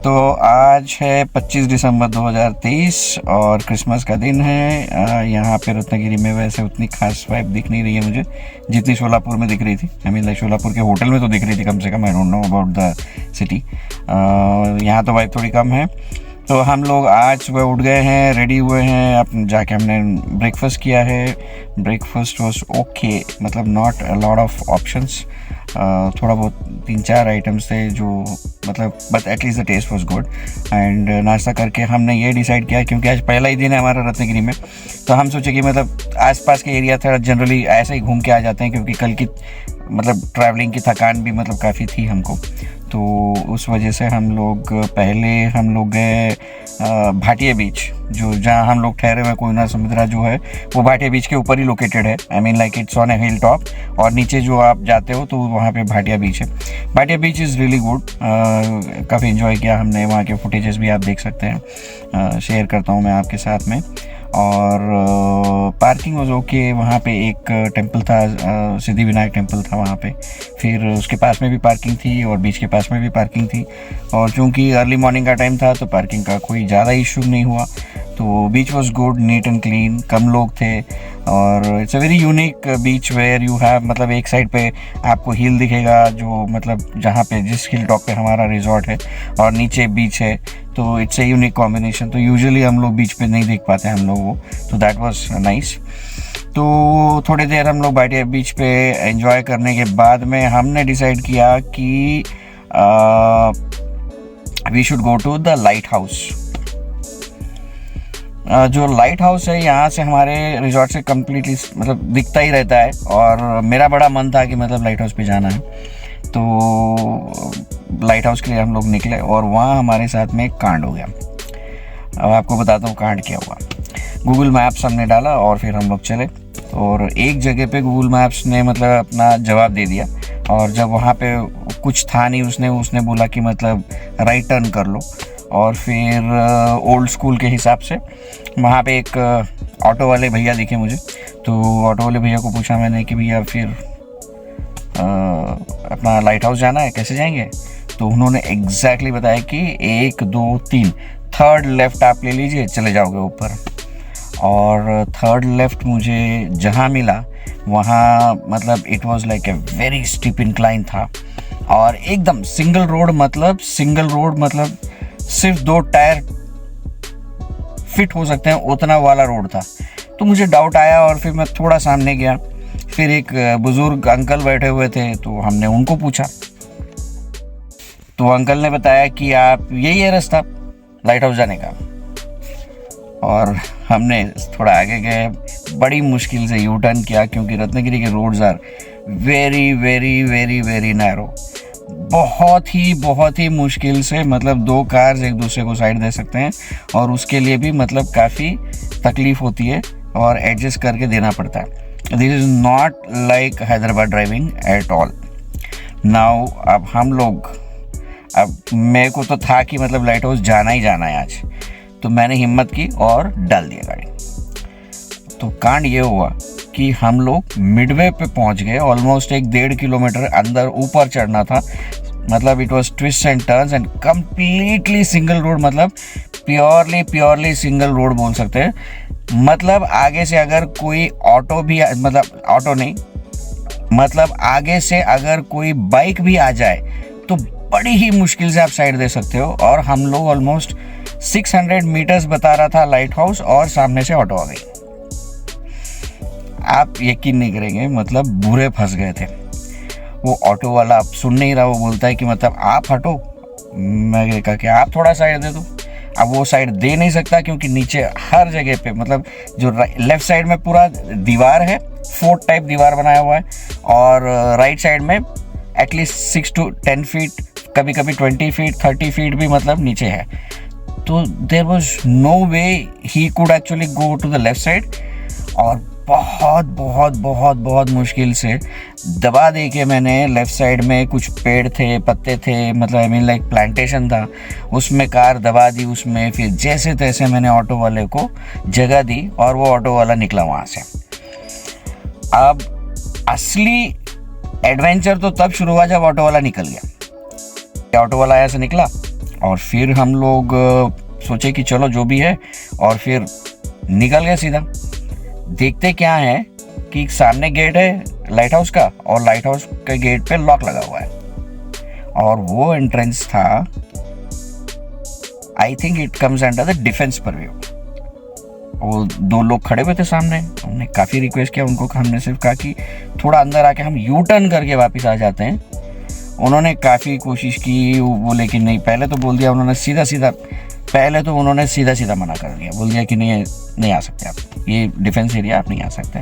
तो आज है 25 दिसंबर 2023 और क्रिसमस का दिन है। यहाँ पे रत्नागिरी में वैसे उतनी खास वाइब दिख नहीं रही है मुझे जितनी शोलापुर में दिख रही थी। आई मीन लाइक शोलापुर के होटल में तो दिख रही थी कम से कम। I don't know about the city. यहाँ तो वाइब थोड़ी कम है। तो हम लोग आज सुबह उठ गए हैं, रेडी हुए हैं, अपन जाके हमने ब्रेकफास्ट किया है। ब्रेकफास्ट वॉज ओके, मतलब not a lot of options, थोड़ा बहुत 3-4 आइटम्स थे जो मतलब but at least the taste was good. And नाश्ता करके हमने ये डिसाइड किया क्योंकि आज पहला ही दिन है हमारा रत्नागिरी में, तो हम सोचे कि मतलब आसपास के एरिया थोड़ा जनरली ऐसे ही घूम के आ जाते हैं क्योंकि कल की मतलब ट्रैवलिंग की थकान भी मतलब काफ़ी थी हमको। तो उस वजह से हम लोग गए भाटिया बीच, जो जहाँ हम लोग ठहरे हुए कोयना समुद्रा जो है वो भाटिया बीच के ऊपर ही लोकेटेड है। I mean like it's on A hill top और नीचे जो आप जाते हो तो वहाँ पे भाटिया बीच है। भाटिया बीच इज़ रियली गुड, काफ़ी इन्जॉय किया हमने। वहाँ के फुटेजेस भी आप देख सकते हैं, शेयर करता हूँ मैं आपके साथ में। और पार्किंग वॉज ओके। वहाँ पे एक टेंपल था, सिद्धि विनायक टेंपल था वहाँ पे, फिर उसके पास में भी पार्किंग थी और बीच के पास में भी पार्किंग थी। और चूँकि अर्ली मॉर्निंग का टाइम था तो पार्किंग का कोई ज़्यादा इशू नहीं हुआ। तो beach was good, neat and clean, कम लोग थे और it's a very unique beach where you have, मतलब एक साइड पे आपको हिल दिखेगा जो मतलब जहाँ पे जिस हिल टॉप पे हमारा रिजॉर्ट है और नीचे बीच है, तो इट्स ए यूनिक कॉम्बिनेशन। तो यूजुअली हम लोग बीच पे नहीं देख पाते हम लोग वो, तो दैट वाज नाइस। तो थोड़ी देर हम लोग भाटिया बीच पे एंजॉय करने के बाद में हमने डिसाइड किया कि we should go to the lighthouse. जो लाइट हाउस है यहाँ से हमारे रिजॉर्ट से कम्प्लीटली मतलब दिखता ही रहता है और मेरा बड़ा मन था कि मतलब लाइट हाउस पे जाना है। तो लाइट हाउस के लिए हम लोग निकले और वहाँ हमारे साथ में एक कांड हो गया। अब आपको बताता हूँ कांड क्या हुआ। गूगल मैप्स हमने डाला और फिर हम लोग चले और एक जगह पे गूगल मैप्स ने मतलब अपना जवाब दे दिया और जब वहाँ पे कुछ था नहीं, उसने बोला कि मतलब राइट टर्न कर लो। और फिर ओल्ड स्कूल के हिसाब से वहाँ पे एक ऑटो वाले भैया दिखे मुझे। तो ऑटो वाले भैया को पूछा मैंने कि भैया फिर अपना लाइट हाउस जाना है, कैसे जाएंगे? तो उन्होंने एग्जैक्टली बताया कि 1 2 3 थर्ड लेफ़्ट आप ले लीजिए, चले जाओगे ऊपर। और थर्ड लेफ़्ट मुझे जहाँ मिला वहाँ मतलब it was like a very steep incline था और एकदम सिंगल रोड, मतलब सिर्फ 2 टायर फिट हो सकते हैं उतना वाला रोड था। तो मुझे डाउट आया और फिर मैं थोड़ा सामने गया, फिर एक बुजुर्ग अंकल बैठे हुए थे तो हमने उनको पूछा। तो अंकल ने बताया कि आप यही है रास्ता लाइट हाउस जाने का। और हमने थोड़ा आगे गए, बड़ी मुश्किल से यू टर्न किया क्योंकि रत्नागिरी के roads are very very very very narrow. बहुत ही मुश्किल से मतलब 2 कार्स एक दूसरे को साइड दे सकते हैं और उसके लिए भी मतलब काफ़ी तकलीफ़ होती है और एडजस्ट करके देना पड़ता है। This is not like Hyderabad driving at all. Now अब मेरे को तो था कि मतलब लाइट हाउस जाना ही जाना है आज, तो मैंने हिम्मत की और डाल दिया गाड़ी। तो कांड ये हुआ कि हम लोग मिडवे पे पहुंच गए। ऑलमोस्ट 1-1.5 किलोमीटर अंदर ऊपर चढ़ना था। मतलब it was twist and turns and completely single road, मतलब प्योरली सिंगल रोड बोल सकते हैं। मतलब आगे से अगर कोई ऑटो भी मतलब ऑटो नहीं, मतलब आगे से अगर कोई बाइक भी आ जाए तो बड़ी ही मुश्किल से आप साइड दे सकते हो। और हम लोग ऑलमोस्ट 600 मीटर्स बता रहा था लाइट हाउस और सामने से ऑटो आ गई। आप यकीन नहीं करेंगे, मतलब बुरे फंस गए थे। वो ऑटो वाला अब सुन नहीं रहा, वो बोलता है कि मतलब आप हटो। मैं कहा कि आप थोड़ा साइड दे दो। अब वो साइड दे नहीं सकता क्योंकि नीचे हर जगह पे मतलब जो लेफ्ट साइड में पूरा दीवार है, फोर्ट टाइप दीवार बनाया हुआ है और राइट साइड में एटलीस्ट 6 to 10 फीट, कभी कभी 20 फीट 30 फीट भी मतलब नीचे है। तो there was no way he could actually go to the left side और बहुत मुश्किल से दबा दे के मैंने लेफ़्ट साइड में कुछ पेड़ थे, पत्ते थे, मतलब आई मीन लाइक प्लांटेशन था, उसमें कार दबा दी उसमें। फिर जैसे तैसे मैंने ऑटो वाले को जगह दी और वो ऑटो वाला निकला वहाँ से। अब असली एडवेंचर तो तब शुरू हुआ जब ऑटो वाला निकल गया। ऑटो वाला ऐसे निकला और फिर हम लोग सोचे कि चलो जो भी है, और फिर निकल गए सीधा। देखते क्या है कि सामने गेट है लाइट हाउस का, और लाइट हाउस के गेट पे लॉक लगा हुआ है, और वो एंट्रेंस था, I think it comes under the defence purview. वो 2 लोग खड़े हुए थे सामने, हमने काफ़ी रिक्वेस्ट किया उनको, हमने सिर्फ कहा कि थोड़ा अंदर आके हम यू टर्न करके वापस आ जाते हैं। उन्होंने काफ़ी कोशिश की, वो लेकिन नहीं, पहले तो बोल दिया उन्होंने सीधा सीधा मना कर दिया, बोल दिया कि नहीं आ सकते आप, ये डिफेंस एरिया आप नहीं आ सकते।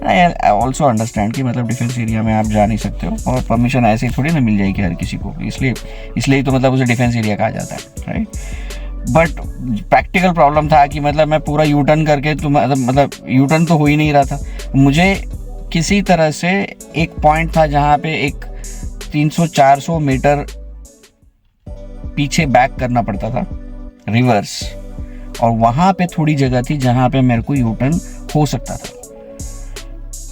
आई ऑल्सो अंडरस्टैंड कि मतलब डिफेंस एरिया में आप जा नहीं सकते हो, और परमिशन ऐसे ही थोड़ी ना मिल जाएगी हर किसी को, इसलिए तो मतलब उसे डिफेंस एरिया कहा जाता है, राइट। बट प्रैक्टिकल प्रॉब्लम था कि मतलब मैं पूरा यू टर्न करके, तो मतलब यू टर्न तो हो ही नहीं रहा था। मुझे किसी तरह से एक पॉइंट था जहाँ पे एक 300-400 मीटर पीछे बैक करना पड़ता था रिवर्स, और वहाँ पे थोड़ी जगह थी जहाँ पे मेरे को यू टर्न हो सकता था।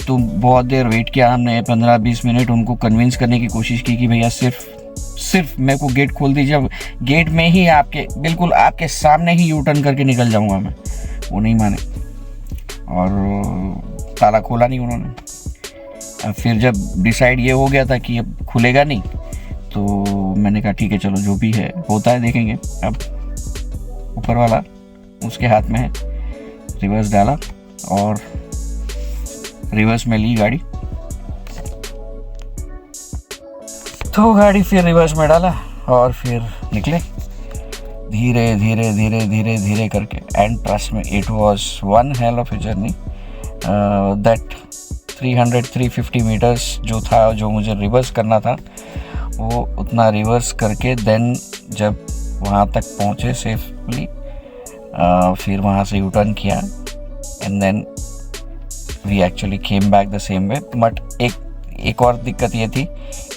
तो बहुत देर वेट किया हमने, 15-20 मिनट उनको कन्विंस करने की कोशिश की कि भैया सिर्फ मेरे को गेट खोल दीजिए, गेट में ही बिल्कुल आपके सामने ही यू टर्न करके निकल जाऊंगा मैं। वो नहीं माने, और ताला खोला नहीं उन्होंने। फिर जब डिसाइड ये हो गया था कि अब खुलेगा नहीं, तो मैंने कहा ठीक है चलो जो भी है होता है देखेंगे। अब ऊपर वाला उसके हाथ में है, रिवर्स डाला और रिवर्स में ली गाड़ी, तो गाड़ी फिर रिवर्स में डाला और फिर निकले धीरे धीरे करके। And trust me it was one hell of a journey. That 300-350 metres जो था, जो मुझे रिवर्स करना था, वो उतना रिवर्स करके देन जब वहाँ तक पहुँचे सेफली, फिर वहाँ से यू टर्न किया, and then we actually came back the same way. But एक और दिक्कत ये थी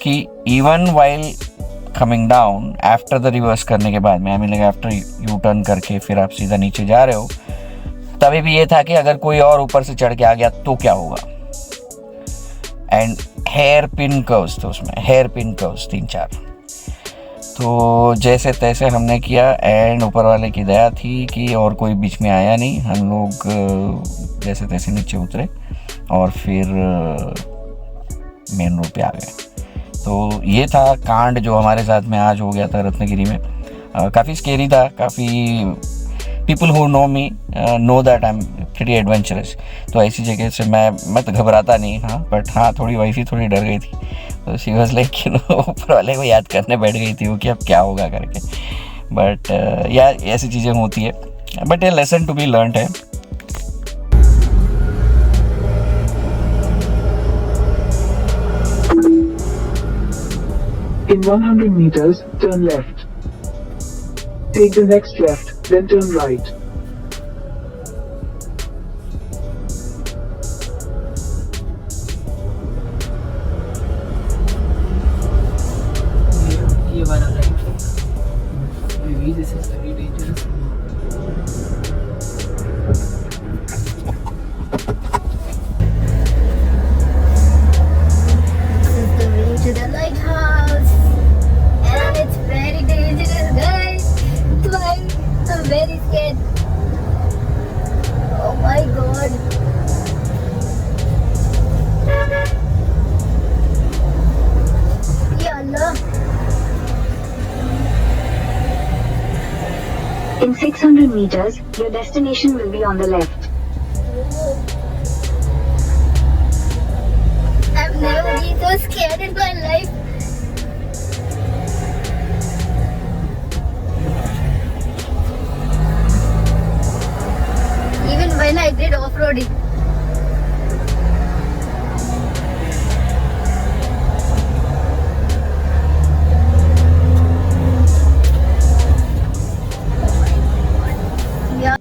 कि even while coming down after the reverse करने के बाद में, I mean after U turn करके फिर आप सीधा नीचे जा रहे हो, तभी भी ये था कि अगर कोई और ऊपर से चढ़ के आ गया तो क्या होगा। एंड हेयर पिन कर्व्स थे उसमें, हेयर पिन कर्व्स 3-4। तो जैसे तैसे हमने किया, एंड ऊपर वाले की दया थी कि और कोई बीच में आया नहीं। हम लोग जैसे तैसे नीचे उतरे और फिर मेन रोड पे आ गए। तो ये था कांड जो हमारे साथ में आज हो गया था रत्नागिरी में। काफ़ी स्केरी था, काफ़ी people who know me know that I am pretty adventurous. तो ऐसी जगह से मैं तो घबराता नहीं, हाँ, बट हाँ थोड़ी वाइफ ही थोड़ी डर गई थी। तो शी वाज लाइक ऊपर वाले को याद करने बैठ गई थी वो कि अब क्या होगा करके। बट या ऐसी चीज़ें होती है, बट ये लेसन टू बी लर्नड है। In 100 meters, turn left. Take the next left, then turn right. ये वाला right, maybe this is very dangerous. This is the way to the lighthouse, and it's very dangerous, guys. I'm very scared. Oh my god. Ya Allah. In 600 meters, your destination will be on the left. I've never been so scared in my life. Even when I did off-roading. Yeah.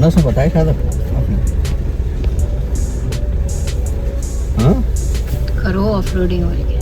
1500 बताया शायद आपने। हाँ करो off roading वाले